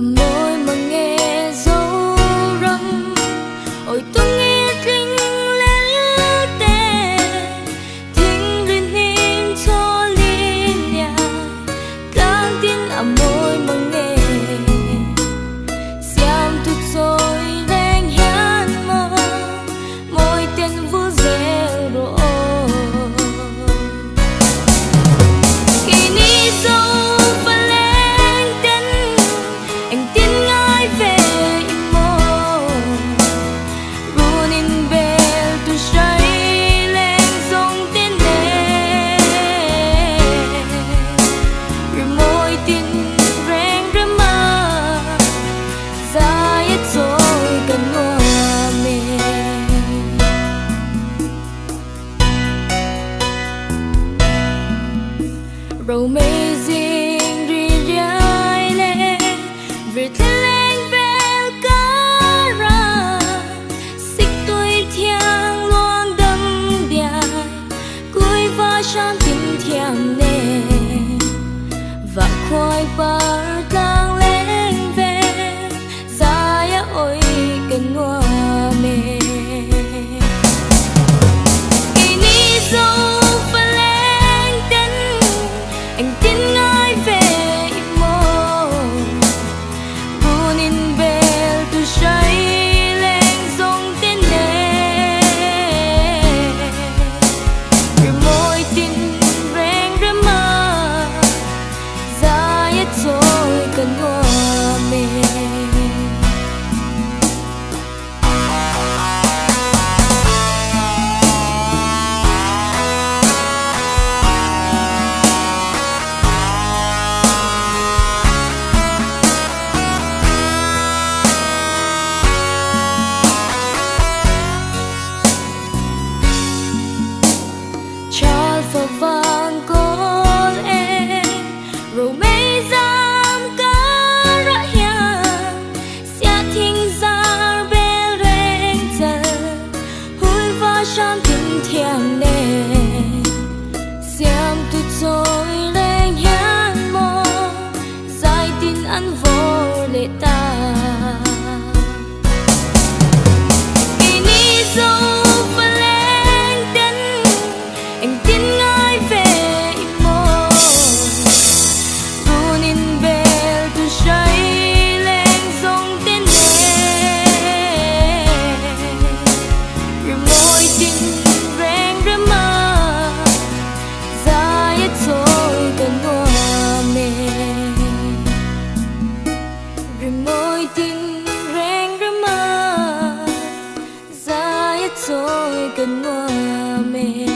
môi mà nghe dấu răng ôi tôi nghe kinh lên tè thinh rin hin cho liên nhà càng tin môi mà nghe xiam tụt rồi lên hian mơ môi tên vu rêu rồi kỳ ni dấu râu mây riêng ri dài lệ về thế lên về cá ra xích tôi thiang loang đâm đài cuối va chan tình thiang nè và khoai bar càng lên về dài ôi cần hoa mê kỳ ni dâu anh tin ai về mô buồn bel tu say lên dòng tên nè rồi môi tin rèn rẽ mà ra hết rồi cần hoa mê và vàng con em rồi mấy dám cá rõ hiang sẽ thinh ra bên rèn giờ hối va chan tình thiang nè xiêm tụt rồi lên hian mô dài tin ăn vô lệ ta kỳ ni dâu môi tin rèn rẽ mà ra hết rồi cần hoa mê